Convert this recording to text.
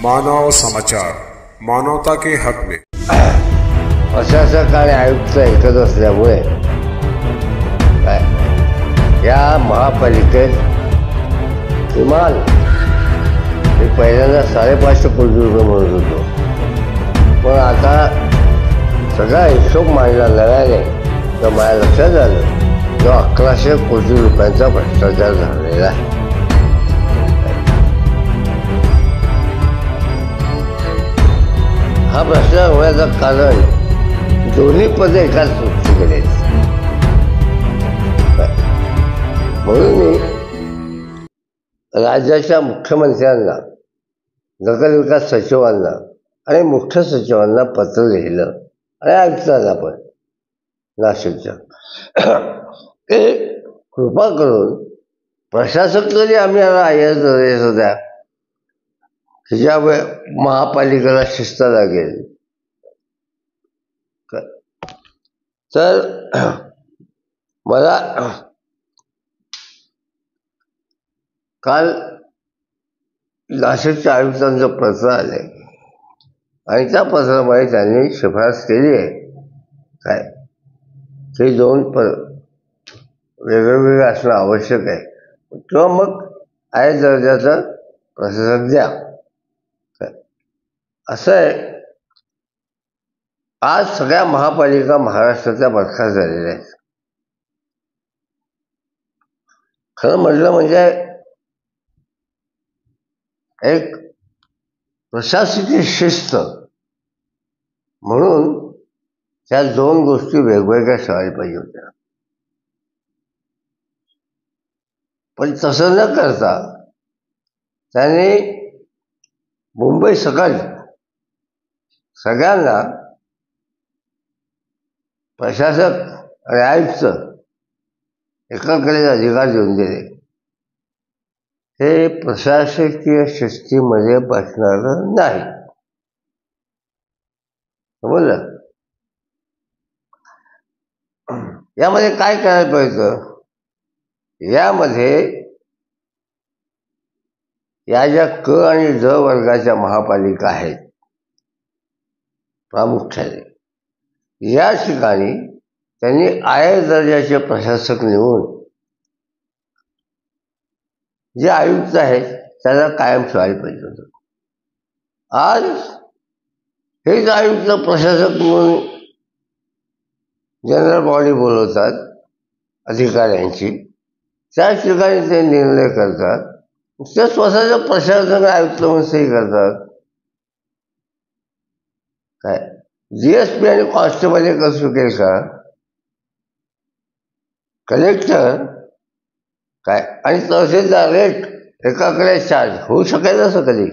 मानव समाचार, मानवता के हक में। प्रशासक आणि आयुक्त एकच असल्यामुळे या महापालिकेत किमान मी पहिल्यांदा 550 कोटी रुपये म्हणत होतो, पण आता सगळा हिशोब मांडला नव्याने तर माझ्या लक्षात आलं जो 1100 कोटी रुपयांचा भ्रष्टाचार झालेला आहे. हा भ्रष्टाचार होण्याचं कारण दोन्ही पदे एकाच व्यक्ती केले. म्हणून मी राज्याच्या मुख्यमंत्र्यांना, नगरविकास सचिवांना आणि मुख्य सचिवांना पत्र लिहिलं आणि आयुक्तांना पण नाशिकच्या ते कृपा करून प्रशासक जरी आम्ही IAS होत्या ज्यामुळे महापालिकेला शिस्त लागेल तर मला काल नाशिकच्या आयुक्तांचं पत्र आले आणि त्या पत्रामध्ये त्यांनी शिफारस केली आहे काय ते 2 वेगवेगळे असणं आवश्यक आहे किंवा मग IAS दर्जाचं प्रशासक द्या. असं आहे, आज सगळ्या महापालिका महाराष्ट्राच्या बरखास्त झालेल्या आहेत. खरं म्हटलं म्हणजे एक प्रशासकीय शिस्त म्हणून त्या 2 गोष्टी वेगवेगळ्या ठेवायला पाहिजे होत्या, पण तसं न करता त्यांनी मुंबई सकट सगळ्यांना प्रशासक आणि आयुक्त एकाकडे अधिकार देऊन दिले. हे प्रशासकीय शिस्तीमध्ये बसणारं नाही. समजलं? यामध्ये काय करायला पाहिजे, यामध्ये या ज्या क आणि ज वर्गाच्या महापालिका आहेत प्रामुख्याने, या ठिकाणी त्यांनी IAS दर्जाचे प्रशासक नेमून जे आयुक्त आहेत त्याला कायम ठेवायला पाहिजे होतं. आज हेच आयुक्त प्रशासक म्हणून जनरल बॉडी बोलवतात अधिकाऱ्यांची, त्याच ठिकाणी ते निर्णय करतात, ते स्वतःचं प्रशासक आयुक्त म्हणून सही करतात. काय GSP आणि कॉन्स्टेबल एक असू शकेल का? कलेक्टर काय आणि तहसीलदार रेट एकाकडे चार्ज होऊ शकेल असं कधी?